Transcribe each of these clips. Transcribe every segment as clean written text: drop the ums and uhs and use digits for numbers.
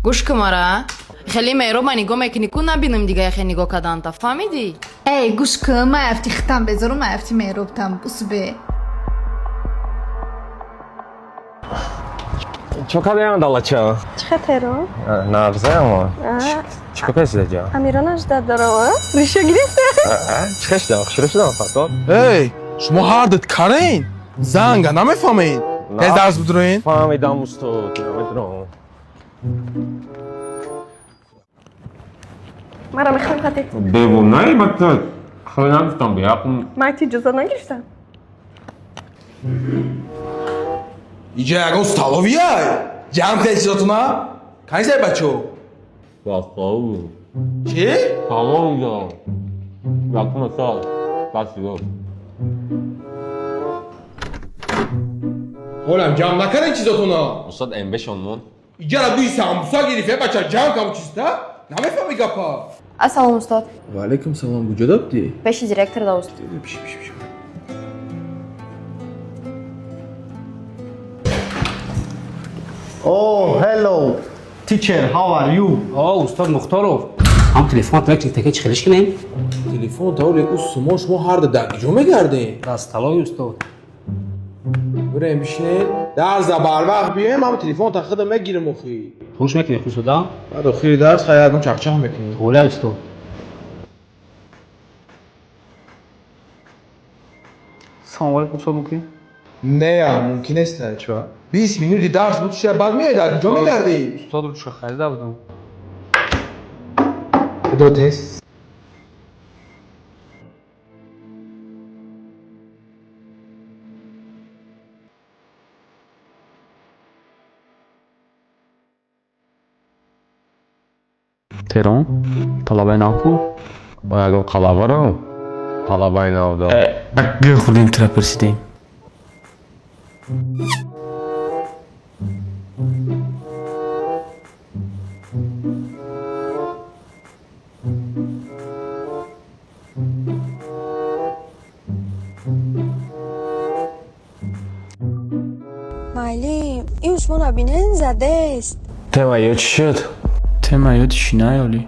گوش کمارا خیلی میرو منی گم اکنی کو نبینم دیگه خیلی نگاه کردن تا فهمیدی؟ ای گوش که ما افتی ختم بذارم ما افتی میروبتم بس به چه کاری دالچه؟ چه خطره؟ نرزه اما چه کسی جا؟ امیران اجداد داره ریشه گرفته چه خش داخل شروع شدم فاتون؟ ای شما هردت کارین زنگا نمیفهمین هز درس بدروین فهمیدم استاد نمیدونم مرا میخوام خطی ببون نه مکتب خیلی نمیستم بیاقم مکتی جزا نگیرستم اینجا اگه استاوا بیای جمع تجهیزاتونا کنی زای بچو باقاو چی؟ باقاو اینجا یکم سال بسی گفت خولم جمع نکنین چیزاتونا استاد ام بشونمون اینجا را دوی ساموسا گریفه بچه جمع کم چیستا نمیفهمی گپا Assalomu ustod. و علیکم سلام bu jadabdi Besh direktor do'st. Oh, hello, teacher. How are you? استاد مختارov هم تلفن تلک تک چخلش کنیم تلفن داوری او شما هر درگیجو میگردین راستلای استاد بریم بشینین درس بر وقت بیایم هم تلفن تا خودم میگیرم اخی خوش میکنی خوش صدا بعد اخی درس خیلی چخچخ میکنی اولا استاد سلام علیکم استاد ممکن؟ نه ممکن است چرا 20 minut درس بود شب بعد میای درگیجو میگردی استاد رو چه خریده بودم؟ دو تست تهران؟ طلبه ناکو؟ باید قلبه رو قلبه این آودا بگه خودیم ترپرسیدیم معلم این عثمان آبینه زده است تمه یه چی شد؟ تما یادشی نیالی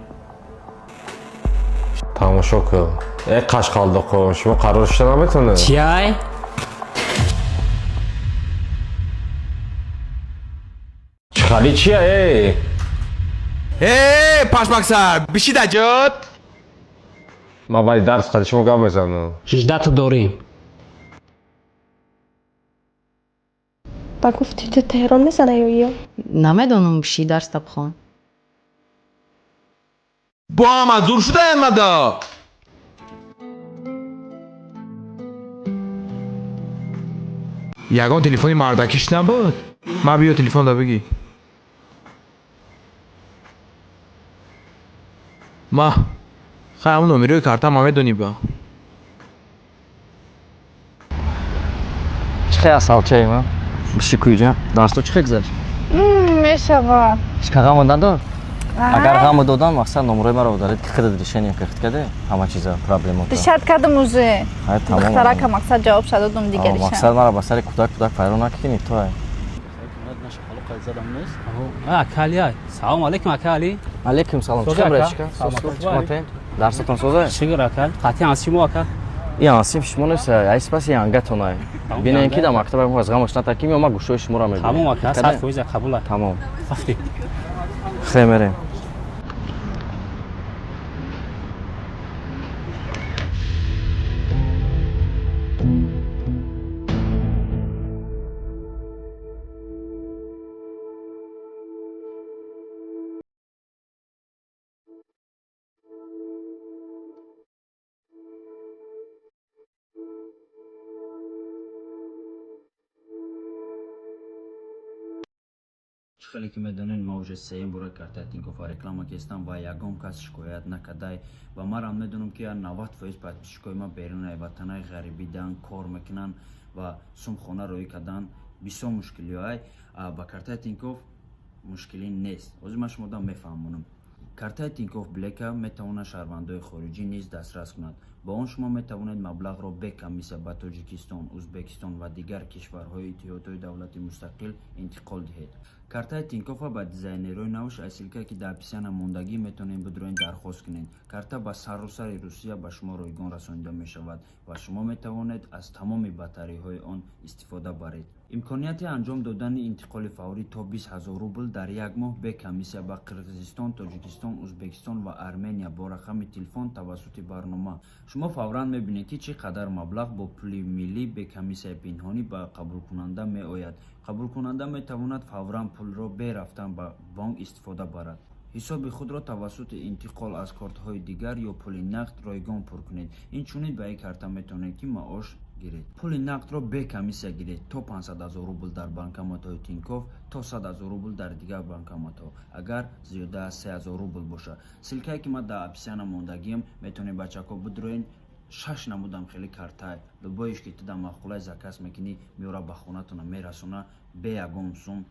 تماشا کن یک قش خالده کن شما قرارش نمیتونه چیای خالی چیه ای؟ ای پشمک سر بشید اجاد ما باید درس خواهد شما گم بزنم 18 تا داریم با گفتی تو تهران میزنه یا نمیدونم بشی درس بخون. با هم از دور شده اینمده یگان تلفنی مردکش نبود ما بیا تلفن دا بگی ما خیلی همون نمیروی کارتا ما میدونی با چه خیلی اصال چه ایمان؟ بشی کجا؟ درس تو چه خیلی گذاشت؟ میشوار چه غم موندن دار؟ اگر غم دادن مقصد نمره مرا دارید که خود ریشن یک وقت کرده همه چیزا پرابلم بود شرط کردم موزه تمام دخترا که مقصد جواب شده دوم دیگه مقصد مرا بسر کودک پیرو نکنی تو های اکالی سلام علیکم اکالی علیکم سلام سوزه چه خبره اکا؟ چیکار؟ سلام چیکار می‌کنید؟ درستون سوزه؟ شکر اکال خاطی از شما اکال این آسیب شما نیست ایس پس این انگتونه بین اینکه در مکتب ما از غمش نتکیم ما گوشوی شما را میگیم تمام اکال صد فویز قبول تمام رفتی خیر میریم خیلی که میدونین موج سیم برای کرده تینکوف رکلام که استم و یکم کس شکایت نکرده و ما هم میدونم که 90% پاتشکای ما بیرون وطنای غریبی دان کار میکنن و سوم خونه روی کردن بسیار مشکلی های با کرده تینکوف مشکلی نیست از ما شما دام میفهمونم картаи Тинькофф Black-а метавонад шаҳрвандои хориҷӣ низ дастрас кунад. Бо он шумо метавонед маблағро бе комиссия ба Тоҷикистон, Узбекистон ва дигар кишварҳои иттиҳодҳои давлати мустақил интиқол диҳед. Картаи Тинькоффа ба дизайнерои навш айсилка ки дар описияна мондагӣ метавонед бидроен дархост кунед. Карта ба саросари Русия ба шумо ройгон расонида мешавад ва шумо метавонед аз тамоми батареиҳои он истифода баред. имконияти анҷом додани интиқоли фаврӣ то 20 000 рубл дар як моҳ бе комиссия ба Қирғизистон, Тоҷикистон, Узбекистон ва Армения бо рақами телефон тавассути барнома. шумо фавран мебинед ки чӣ қадар маблағ бо пули миллӣ бе комиссияи пинҳонӣ ба қабулкунанда меояд. қабулкунанда метавонад фавран пулро бе рафтан ба банк истифода барад. ҳисоби худро тавассути интиқол аз кортҳои дигар ё пули нақд ройгон пур кунед. инчунин ба ин карта метавонед ки маош гиред. пули нақдро бе комиссия гиред. то 500 000 рубл дар банкоматҳои Тинькофф, то 100 000 рубл дар дигар банкоматҳо, агар зиёда аз 3 000 рубл бошад. силкае ки ман дар описияна мондагиам метавонед бачаҳко бидроен 6 намудам хеле картай. любоиш ки ту дар махқулаи заказ мекунӣ меора ба хонатона мерасона бе ягон сум.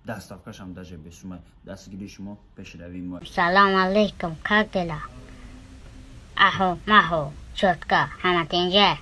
доставкашам даже без сумма. дастгири шумо пешравии мо. Салом алейкум, как дела? Ахо, махо, чётко, ҳама тинҷа.